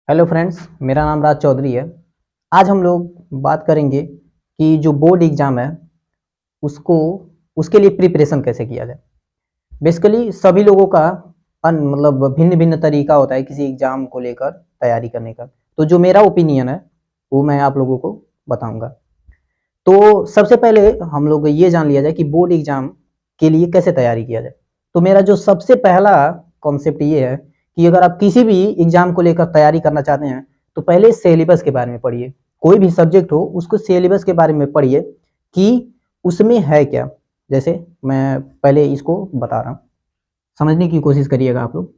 Hello friends, मेरा नाम राज चौधरी है। आज हम लोग बात करेंगे कि जो बोर्ड एग्ज़ाम है उसको उसके लिए प्रिपरेशन कैसे किया जाए। बेसिकली सभी लोगों का मतलब भिन्न-भिन्न तरीका होता है किसी एग्ज़ाम को लेकर तैयारी करने का। तो जो मेरा ओपिनियन है वो मैं आप लोगों को बताऊँगा। तो सबसे पहले हम लोग ये जान लिया जाए कि बोर्ड एग्ज़ाम के लिए कैसे तैयारी किया जाए। तो मेरा जो सबसे पहला कॉन्सेप्ट ये है कि अगर आप किसी भी एग्ज़ाम को लेकर तैयारी करना चाहते हैं, तो पहले सिलेबस के बारे में पढ़िए। कोई भी सब्जेक्ट हो, उसको सिलेबस के बारे में पढ़िए कि उसमें है क्या। जैसे मैं पहले इसको बता रहा हूँ, समझने की कोशिश करिएगा आप लोग।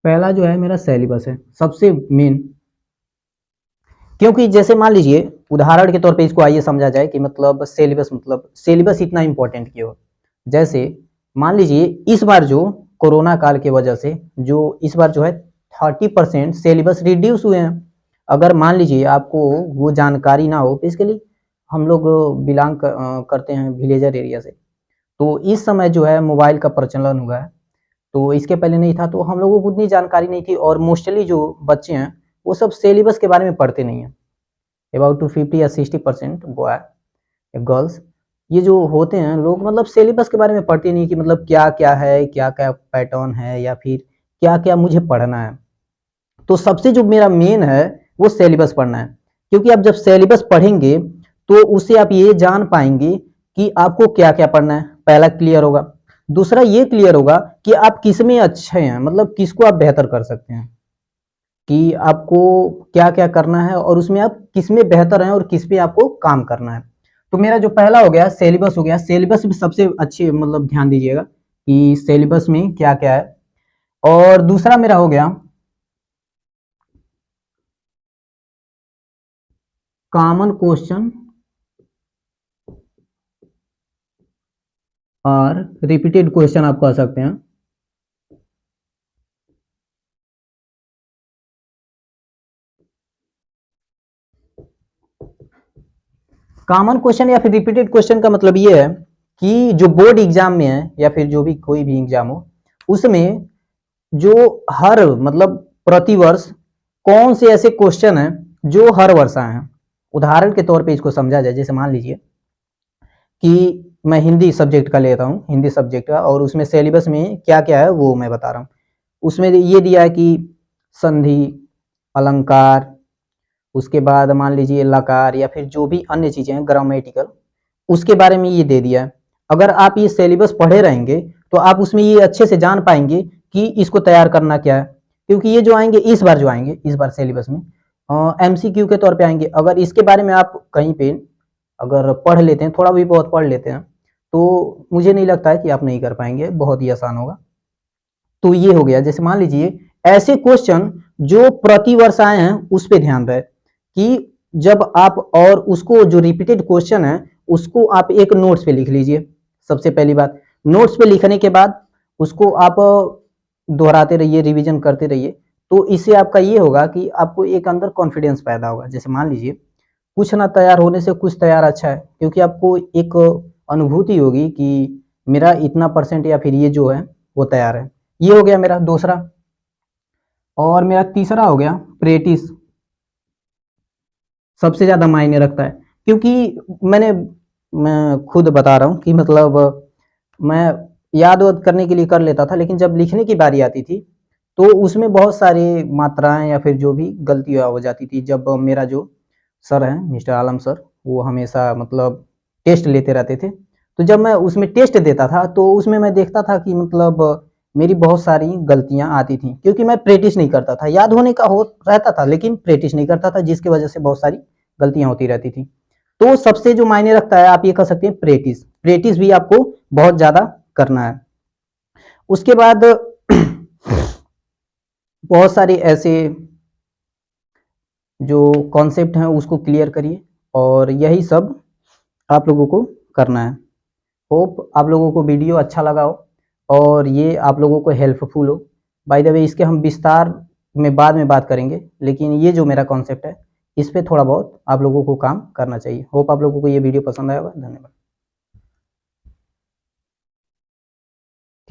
पहला जो है मेरा सिलेबस है, सबसे मेन। क्योंकि जैसे मान लीजिए उदाहरण के तौर पे इसको आइए समझा जाए कि मतलब सिलेबस इतना इम्पोर्टेंट क्यों है। जैसे मान लीजिए इस बार जो कोरोना काल की वजह से जो इस बार जो है 30% सिलेबस रिड्यूस हुए हैं। अगर मान लीजिए आपको वो जानकारी ना हो, बेसिकली हम लोग करते हैं विलेजर एरिया से, तो इस समय जो है मोबाइल का प्रचलन हुआ है। तो इसके पहले नहीं था, तो हम लोगों को उतनी जानकारी नहीं थी और मोस्टली जो बच्चे हैं वो सब सिलेबस के बारे में पढ़ते नहीं हैं। अबाउट टू 50 या 60% बॉय या गर्ल्स, ये जो होते हैं लोग, मतलब सिलेबस के बारे में पढ़ते नहीं कि मतलब क्या क्या है, क्या क्या पैटर्न है, या फिर क्या क्या मुझे पढ़ना है। तो सबसे जो मेरा मेन है वो सिलेबस पढ़ना है। क्योंकि आप जब सिलेबस पढ़ेंगे तो उससे आप ये जान पाएंगे कि आपको क्या क्या पढ़ना है। पहला क्लियर होगा। दूसरा ये क्लियर होगा कि आप किस में अच्छे हैं, मतलब किसको आप बेहतर कर सकते हैं, कि आपको क्या क्या करना है और उसमें आप किस में बेहतर हैं और किस पे आपको काम करना है। तो मेरा जो पहला हो गया सिलेबस हो गया। सिलेबस भी सबसे अच्छे मतलब ध्यान दीजिएगा कि सिलेबस में क्या क्या है। और दूसरा मेरा हो गया कॉमन क्वेश्चन और रिपीटेड क्वेश्चन आप कह सकते हैं। कॉमन क्वेश्चन या फिर रिपीटेड क्वेश्चन का मतलब ये है कि जो बोर्ड एग्जाम में है या फिर जो भी कोई भी एग्जाम हो, उसमें जो हर मतलब प्रतिवर्ष कौन से ऐसे क्वेश्चन हैं जो हर वर्ष आए हैं। उदाहरण के तौर पे इसको समझा जाए, जैसे मान लीजिए कि मैं हिंदी सब्जेक्ट का लेता हूँ, हिंदी सब्जेक्ट का, और उसमें सिलेबस में क्या क्या है वो मैं बता रहा हूँ। उसमें ये दिया है कि संधि, अलंकार, उसके बाद मान लीजिए लकार या फिर जो भी अन्य चीजें हैं ग्रामेटिकल, उसके बारे में ये दे दिया है। अगर आप ये सिलेबस पढ़े रहेंगे तो आप उसमें ये अच्छे से जान पाएंगे कि इसको तैयार करना क्या है। क्योंकि ये जो आएंगे इस बार, जो आएंगे इस बार सिलेबस में एमसीक्यू के तौर पे आएंगे। अगर इसके बारे में आप कहीं पे अगर पढ़ लेते हैं, थोड़ा भी बहुत पढ़ लेते हैं, तो मुझे नहीं लगता है कि आप नहीं कर पाएंगे, बहुत ही आसान होगा। तो ये हो गया। जैसे मान लीजिए ऐसे क्वेश्चन जो प्रतिवर्ष आए हैं उस पर ध्यान रहे कि जब आप, और उसको जो रिपीटेड क्वेश्चन है उसको आप एक नोट्स पे लिख लीजिए। सबसे पहली बात, नोट्स पे लिखने के बाद उसको आप दोहराते रहिए, रिवीजन करते रहिए। तो इससे आपका ये होगा कि आपको एक अंदर कॉन्फिडेंस पैदा होगा। जैसे मान लीजिए कुछ ना तैयार होने से कुछ तैयार अच्छा है, क्योंकि आपको एक अनुभूति होगी कि मेरा इतना परसेंट या फिर ये जो है वो तैयार है। ये हो गया मेरा दूसरा। और मेरा तीसरा हो गया प्रैक्टिस। सबसे ज़्यादा मायने रखता है, क्योंकि मैं खुद बता रहा हूँ कि मतलब मैं याद वाद करने के लिए कर लेता था, लेकिन जब लिखने की बारी आती थी तो उसमें बहुत सारी मात्राएं या फिर जो भी गलतियाँ हो जाती थी। जब मेरा जो सर हैं मिस्टर आलम सर, वो हमेशा मतलब टेस्ट लेते रहते थे, तो जब मैं उसमें टेस्ट देता था तो उसमें मैं देखता था कि मतलब मेरी बहुत सारी गलतियां आती थी, क्योंकि मैं प्रैक्टिस नहीं करता था। याद होने का हो रहता था लेकिन प्रैक्टिस नहीं करता था, जिसकी वजह से बहुत सारी गलतियां होती रहती थी। तो सबसे जो मायने रखता है, आप ये कह सकते हैं प्रैक्टिस। प्रैक्टिस भी आपको बहुत ज्यादा करना है। उसके बाद बहुत सारे ऐसे जो कॉन्सेप्ट हैं उसको क्लियर करिए, और यही सब आप लोगों को करना है। होप आप लोगों को वीडियो अच्छा लगा हो और ये आप लोगों को हेल्पफुल हो। बाय द वे इसके हम विस्तार में बाद में बात करेंगे, लेकिन ये जो मेरा कॉन्सेप्ट है इस पे थोड़ा बहुत आप लोगों को काम करना चाहिए। होप आप लोगों को ये वीडियो पसंद आया होगा। धन्यवाद।